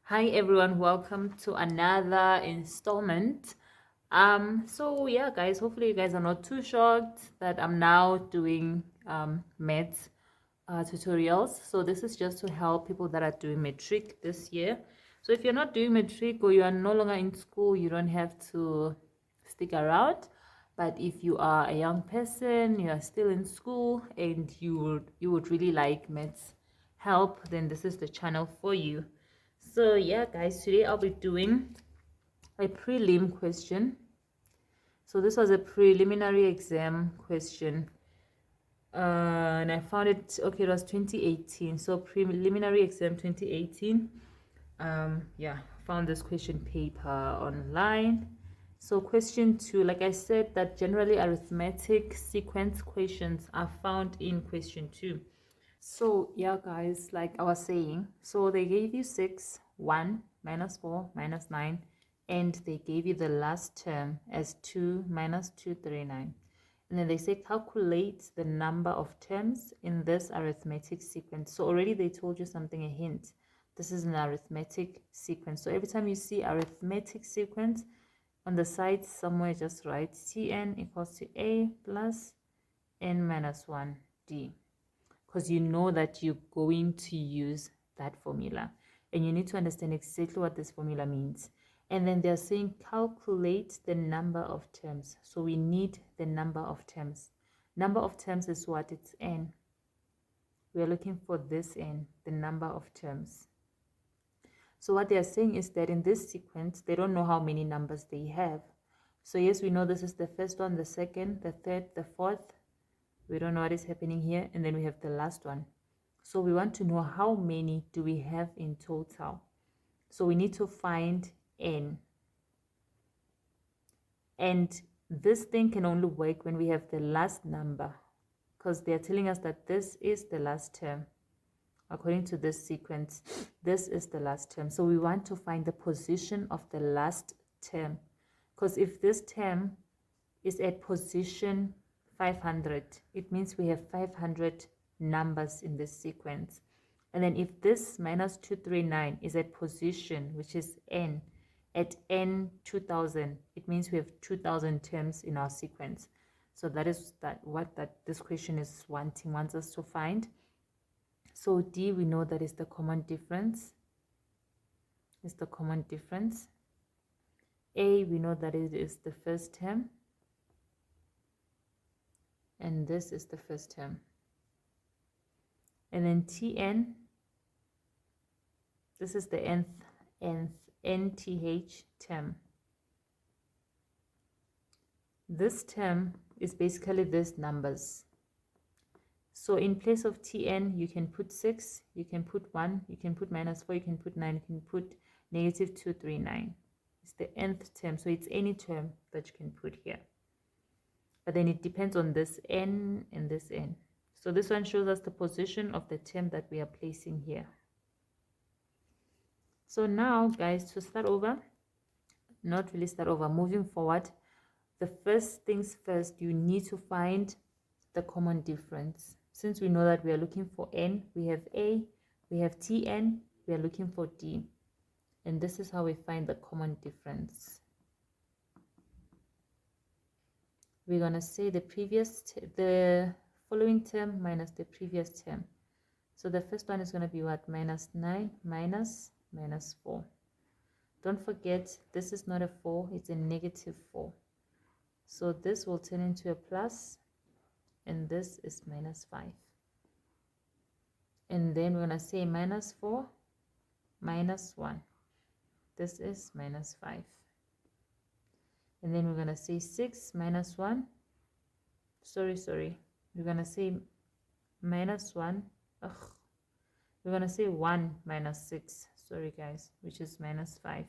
Hi everyone, welcome to another installment. So yeah guys, hopefully you guys are not too shocked that I'm now doing maths tutorials. So this is just to help people that are doing Matric this year. So if you're not doing Matric or you are no longer in school, you don't have to stick around. But if you are a young person, you are still in school and you would really like maths help, then this is the channel for you. So yeah guys, today I'll be doing a prelim question. So this was a preliminary exam question, and I found it, okay, it was 2018, so preliminary exam 2018. Yeah, found this question paper online. So question 2, like I said, that generally arithmetic sequence questions are found in question 2. So yeah guys, like I was saying, so they gave you 6, 1, minus 4, minus 9, and they gave you the last term as 2, minus 239. And then they say calculate the number of terms in this arithmetic sequence. So already they told you something, a hint. This is an arithmetic sequence. So every time you see arithmetic sequence, on the side somewhere just write Tn equals to A plus n minus 1d. Because you know that you're going to use that formula. And you need to understand exactly what this formula means. And then they're saying calculate the number of terms. So we need the number of terms. Number of terms is what? It's n. We are looking for this n, the number of terms. So what they are saying is that in this sequence, they don't know how many numbers they have. So yes, we know this is the first one, the second, the third, the fourth. We don't know what is happening here. And then we have the last one. So we want to know how many do we have in total. So we need to find n. And this thing can only work when we have the last number, because they're telling us that this is the last term. According to this sequence, this is the last term. So we want to find the position of the last term. Because if this term is at position 500, it means we have 500 numbers in this sequence. And then if this minus 239 is at position, which is n, at n 2000, it means we have 2000 terms in our sequence. So that is what this question is wants us to find. So D, we know that is the common difference. Is the common difference. A, we know that it is the first term. And this is the first term. And then Tn, this is the nth term. This term is basically these numbers. So in place of Tn, you can put 6, you can put 1, you can put minus 4, you can put 9, you can put negative 239. It's the nth term, so it's any term that you can put here. But then it depends on this n and this n. So this one shows us the position of the term that we are placing here. So now, guys, to start over, not really start over, moving forward, the first things first, you need to find the common difference. Since we know that we are looking for n, we have A, we have Tn, we are looking for D. And this is how we find the common difference. We're going to say the following term minus the previous term. So the first one is going to be what? Minus 9 minus 4. Don't forget, this is not a 4, it's a negative 4. So this will turn into a plus, and this is minus 5. And then we're going to say minus 4 minus 1. This is minus 5. And then we're going to say 6 minus 1. Sorry. We're going to say minus 1. we're going to say 1 minus 6, sorry guys, which is minus 5.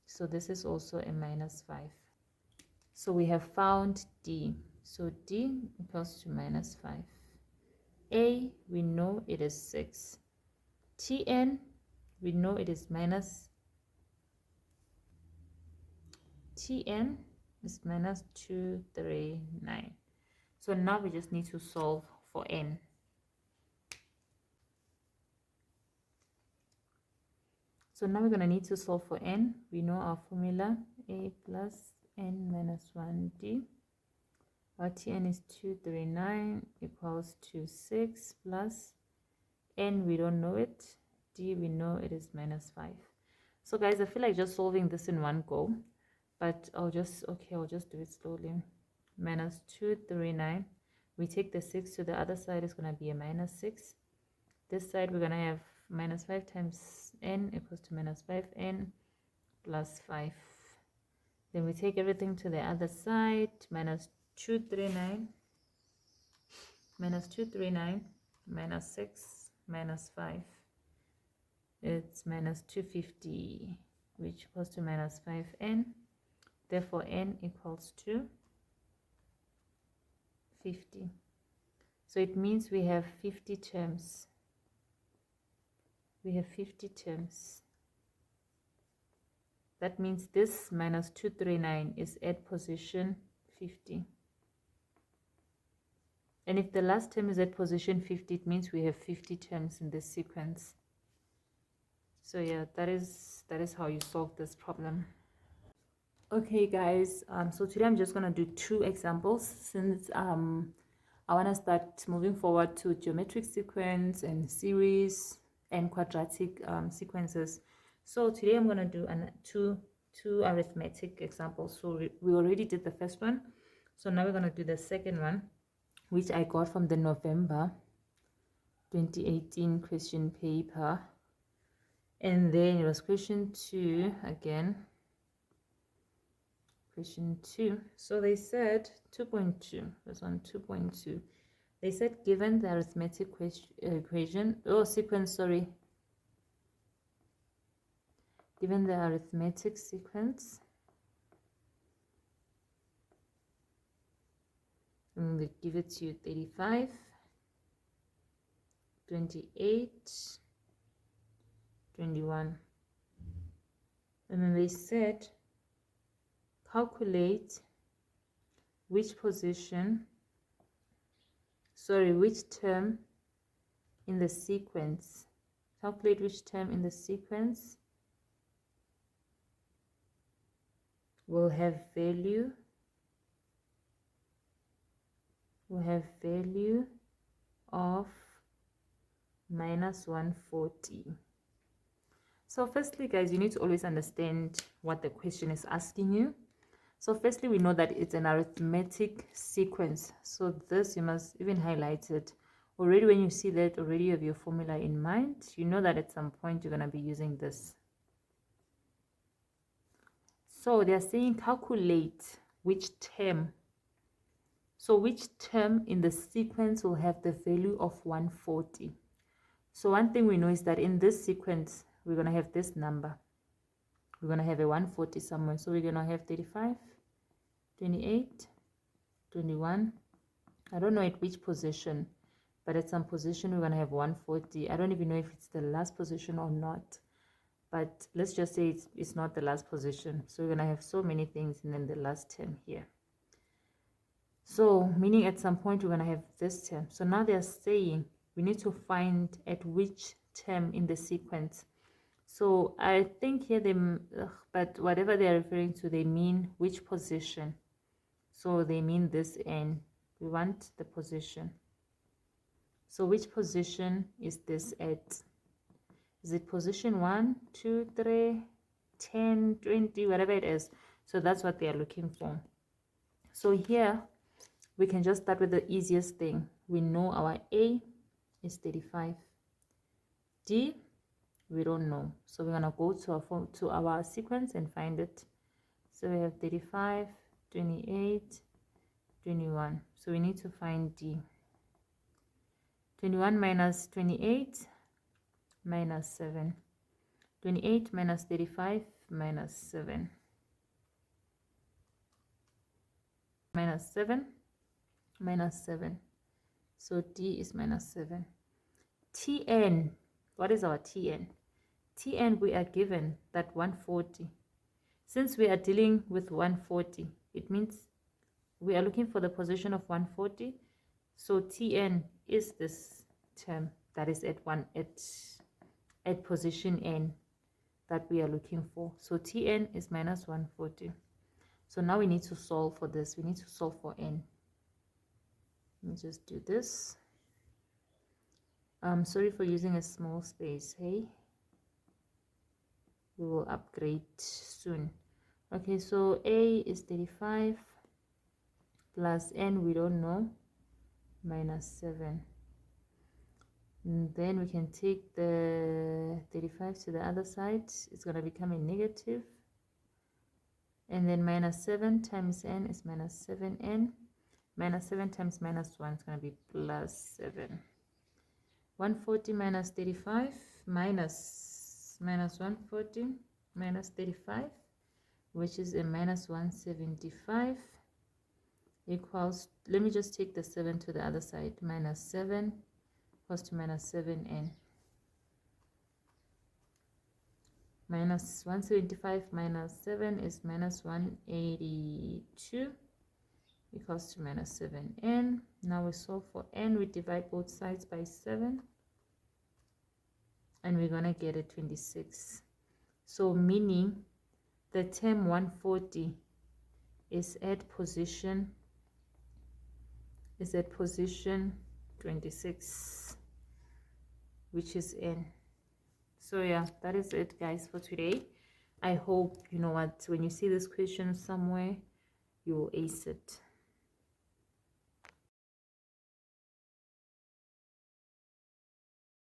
So this is also a minus 5. So we have found D. So D equals to minus 5. A, we know it is 6. Tn, we know it is minus, Tn is minus 239. So now we just need to solve for n. So now we're going to need to solve for n. We know our formula, a plus n minus 1d. Our Tn is 239 equals to 6 plus n, we don't know it. D, we know it is minus 5. So guys, I feel like just solving this in one go, but I'll just do it slowly. Minus 239. We take the 6 to the other side, it's going to be a minus 6. This side, we're going to have minus 5 times n equals to minus 5n plus 5. Then we take everything to the other side. Minus 239 minus 6 minus 5. It's minus 250, which equals to minus 5n. Therefore, n equals to 50. So it means we have 50 terms. We have 50 terms. That means this minus 239 is at position 50. And if the last term is at position 50, it means we have 50 terms in this sequence. So yeah, that is how you solve this problem. Okay guys, so today I'm just gonna do 2 examples since I want to start moving forward to geometric sequence and series and quadratic sequences. So today I'm going to do two arithmetic examples. So we already did the first one, so now we're going to do the second one, which I got from the November 2018 question paper. And then it was question 2 again. Question 2. So they said 2.2. This one 2.2. They said given the arithmetic equation, sequence, sorry. Given the arithmetic sequence, and we give it to you 35, 28, 21. And then they said calculate which term in the sequence. Calculate which term in the sequence will have value of minus 140. So firstly guys, you need to always understand what the question is asking you. So firstly, we know that it's an arithmetic sequence. So this, you must even highlight it. Already when you see that, already you have your formula in mind. You know that at some point you're going to be using this. So they're saying calculate which term. So which term in the sequence will have the value of 140. So one thing we know is that in this sequence, we're going to have this number. We're going to have a 140 somewhere. So we're going to have 35, 28, 21. I don't know at which position, but at some position we're going to have 140. I don't even know if it's the last position or not, but let's just say it's not the last position. So we're going to have so many things and then the last term here. So meaning at some point we're going to have this term. So now they're saying we need to find at which term in the sequence. So I think here but whatever they're referring to, they mean which position. So they mean this n. We want the position. So which position is this at? Is it position 1, 2, 3, 10, 20, whatever it is? So that's what they are looking for. So here we can just start with the easiest thing. We know our A is 35. D, we don't know. So we're gonna go to our sequence and find it. So we have 35, 28, 21. So we need to find D. 21 minus 28 minus 7. 28 minus 35 minus 7. Minus 7 minus 7. So D is minus 7. Tn, what is our Tn? Tn, we are given that 140. Since we are dealing with 140, it means we are looking for the position of 140. So Tn is this term that is at position n that we are looking for. So Tn is minus 140. So now we need to solve for this. We need to solve for n. Let me just do this. I'm sorry for using a small space. Hey, we will upgrade soon. Okay, so a is 35 plus n, we don't know, minus 7. And then we can take the 35 to the other side. It's going to become a negative. And then minus 7 times n is minus 7n. Minus 7 times minus 1 is going to be plus 7. 140 minus 35 minus 140 minus 35, which is a minus 175, equals, let me just take the 7 to the other side, minus 7 equals to minus 7n. Minus 175 minus 7 is minus 182, equals to minus 7n. Now we solve for n. We divide both sides by 7, and we're going to get a 26. So meaning the term 140 is at position 26, which is n. So yeah, that is it, guys, for today. I hope, you know what, when you see this question somewhere, you will ace it.